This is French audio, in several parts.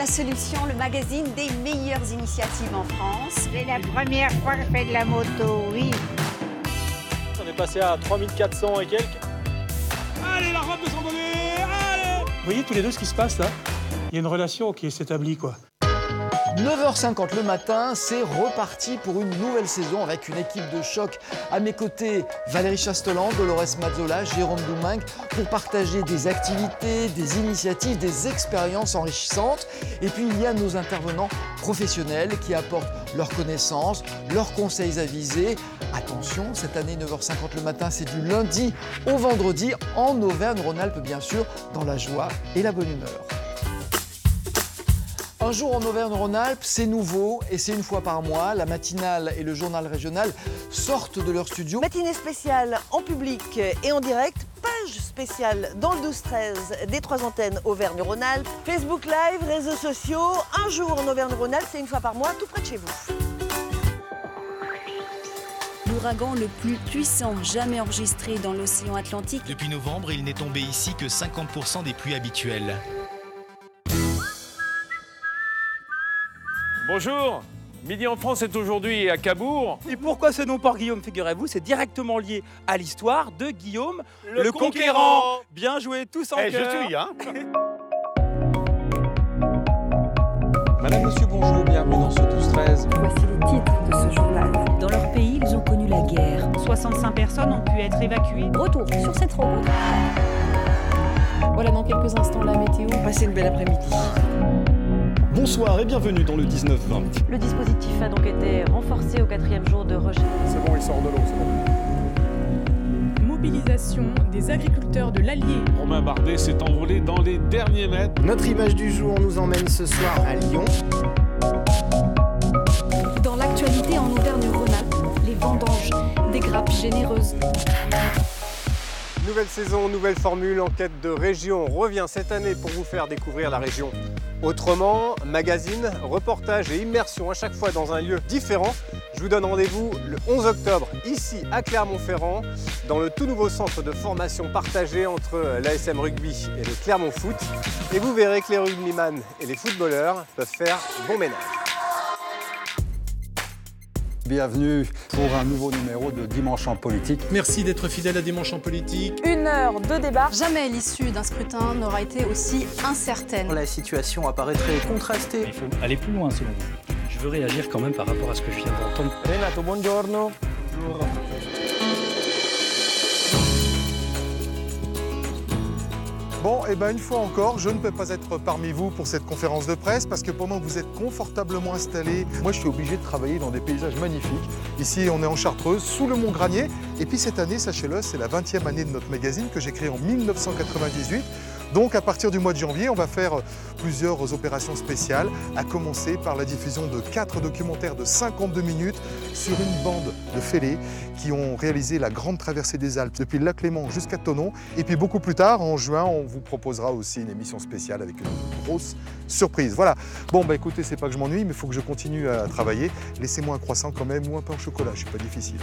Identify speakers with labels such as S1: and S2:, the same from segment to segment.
S1: la solution, le magazine des meilleures initiatives en France.
S2: C'est la première fois que je fais de la moto, oui.
S3: On est passé à 3400 et quelques.
S4: Allez, la robe de randonnée, allez!
S5: Vous voyez tous les deux ce qui se passe là? Il y a une relation qui s'établit quoi.
S6: 9h50 le matin, c'est reparti pour une nouvelle saison avec une équipe de choc. À mes côtés, Valérie Chastelan, Dolores Mazzola, Jérôme Doumingue pour partager des activités, des initiatives, des expériences enrichissantes. Et puis il y a nos intervenants professionnels qui apportent leurs connaissances, leurs conseils avisés. Attention, cette année 9h50 le matin, c'est du lundi au vendredi en Auvergne-Rhône-Alpes bien sûr, dans la joie et la bonne humeur. Un jour en Auvergne-Rhône-Alpes, c'est nouveau et c'est une fois par mois. La matinale et le journal régional sortent de leur studio.
S7: Matinée spéciale en public et en direct, page spéciale dans le 12-13 des 3 antennes Auvergne-Rhône-Alpes, Facebook Live, réseaux sociaux. Un jour en Auvergne-Rhône-Alpes, c'est une fois par mois, tout près de chez vous.
S8: L'ouragan le plus puissant jamais enregistré dans l'océan Atlantique.
S9: Depuis novembre, il n'est tombé ici que 50% des pluies habituelles.
S4: Bonjour, Midi en France est aujourd'hui à Cabourg.
S5: Et pourquoi ce nom Port Guillaume, figurez-vous, c'est directement lié à l'histoire de Guillaume le Conquérant. Bien joué, tous en chœur.
S4: Je suis, hein.
S10: Madame, monsieur, bonjour, bienvenue dans ce 12-13.
S11: Voici les titres de ce journal.
S8: Dans leur pays, ils ont connu la guerre.
S12: 65 personnes ont pu être évacuées.
S11: Retour sur cette route. Voilà dans quelques instants la météo.
S7: Passez une belle après-midi.
S13: Bonsoir et bienvenue dans le 19-20.
S14: Le dispositif a donc été renforcé au 4e jour de recherche.
S4: C'est bon, il sort de l'eau, c'est bon.
S12: Mobilisation des agriculteurs de l'Allier.
S4: Romain Bardet s'est envolé dans les derniers mètres.
S15: Notre image du jour nous emmène ce soir à Lyon.
S11: Dans l'actualité en Auvergne-Rhône-Alpes, les vendanges, des grappes généreuses.
S16: Nouvelle saison, nouvelle formule, enquête de région revient cette année pour vous faire découvrir la région autrement. Magazine, reportage et immersion à chaque fois dans un lieu différent. Je vous donne rendez-vous le 11 octobre ici à Clermont-Ferrand dans le tout nouveau centre de formation partagé entre l'ASM Rugby et le Clermont Foot. Et vous verrez que les rugbyman et les footballeurs peuvent faire bon ménage.
S10: Bienvenue pour un nouveau numéro de Dimanche en politique.
S17: Merci d'être fidèle à Dimanche en politique.
S11: 1 heure de débat.
S18: Jamais l'issue d'un scrutin n'aura été aussi incertaine.
S19: La situation apparaît très contrastée.
S20: Il faut aller plus loin selon vous. Je veux réagir quand même par rapport à ce que je viens d'entendre.
S16: Renato, buongiorno. Bonjour.
S8: Bon, et bien une fois encore, je ne peux pas être parmi vous pour cette conférence de presse parce que pendant que vous êtes confortablement installés, moi je suis obligé de travailler dans des paysages magnifiques. Ici, on est en Chartreuse, sous le Mont Granier. Et puis cette année, sachez-le, c'est la 20e année de notre magazine que j'ai créé en 1998. Donc à partir du mois de janvier, on va faire plusieurs opérations spéciales, à commencer par la diffusion de 4 documentaires de 52 minutes sur une bande de fêlés qui ont réalisé la grande traversée des Alpes depuis le lac Léman jusqu'à Thonon. Et puis beaucoup plus tard, en juin, on vous proposera aussi une émission spéciale avec une grosse surprise. Voilà. Bon, bah écoutez, c'est pas que je m'ennuie, mais il faut que je continue à travailler. Laissez-moi un croissant quand même ou un pain au chocolat, je suis pas difficile.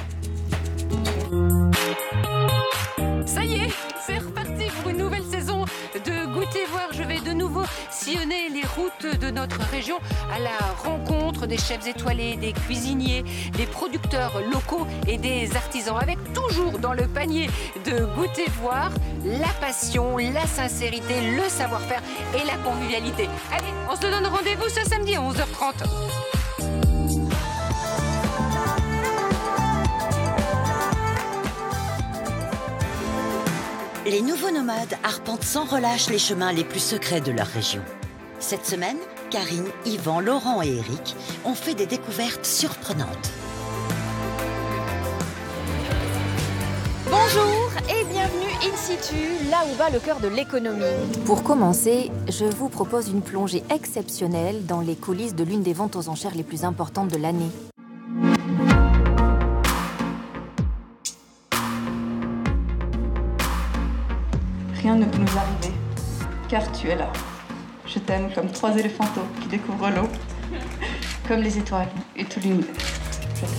S7: Ça y est, c'est reparti pour une nouvelle saison de Goûter Voir. Je vais de nouveau sillonner les routes de notre région à la rencontre des chefs étoilés, des cuisiniers, des producteurs locaux et des artisans, avec toujours dans le panier de Goûter Voir la passion, la sincérité, le savoir-faire et la convivialité. Allez, on se donne rendez-vous ce samedi à 11h30.
S13: Les nouveaux nomades arpentent sans relâche les chemins les plus secrets de leur région. Cette semaine, Karine, Yvan, Laurent et Eric ont fait des découvertes surprenantes.
S2: Bonjour et bienvenue in situ, là où bat le cœur de l'économie.
S15: Pour commencer, je vous propose une plongée exceptionnelle dans les coulisses de l'une des ventes aux enchères les plus importantes de l'année.
S11: Rien ne peut nous arriver, car tu es là. Je t'aime comme 3 éléphantaux qui découvrent l'eau, comme les étoiles et tout l'univers. Je t'aime.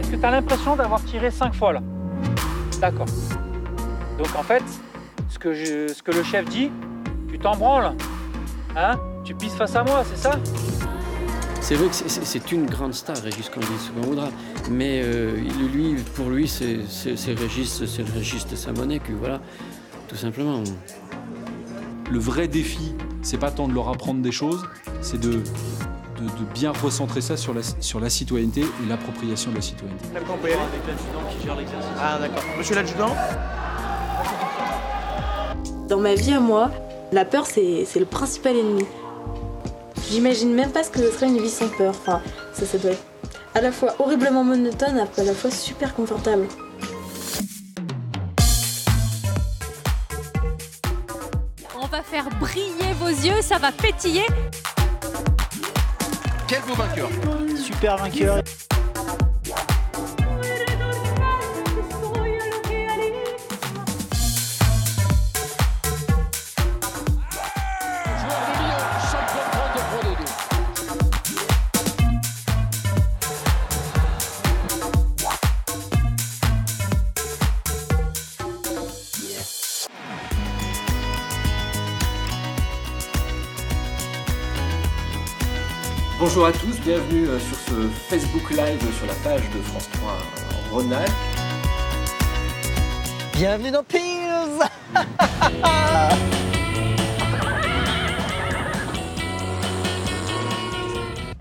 S3: Est-ce que tu as l'impression d'avoir tiré 5 fois là? D'accord. Donc en fait, ce
S5: ce que le chef dit, tu t'en branles. Hein? Tu pisses face à moi, c'est ça?
S20: C'est vrai que c'est une grande star, Régis, qu'on dit ce qu'on voudra. Mais pour lui, c'est Régis, c'est le Régis de Saint-Bonnet, voilà, tout simplement.
S10: Le vrai défi, c'est pas tant de leur apprendre des choses, c'est de bien recentrer ça sur la citoyenneté et l'appropriation de la citoyenneté.
S5: On peut y aller avec l'adjudant qui gère l'exercice.
S21: Ah d'accord. Monsieur l'adjudant?
S22: Dans ma vie à moi, la peur c'est le principal ennemi. J'imagine même pas ce que ce serait une vie sans peur. Enfin, ça doit être à la fois horriblement monotone, à la fois super confortable.
S2: On va faire briller vos yeux, ça va pétiller.
S21: Quel beau vainqueur!
S5: Super vainqueur.
S23: Bonjour à tous, bienvenue sur ce Facebook Live sur la page de France 3 Rhône-Alpes.
S21: Bienvenue dans Pills.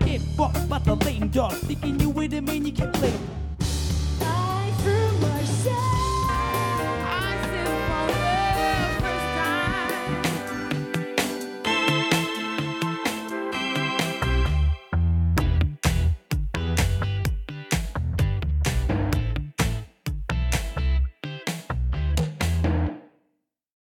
S4: Get fucked by the lame dog, thinking you with him and you can't play.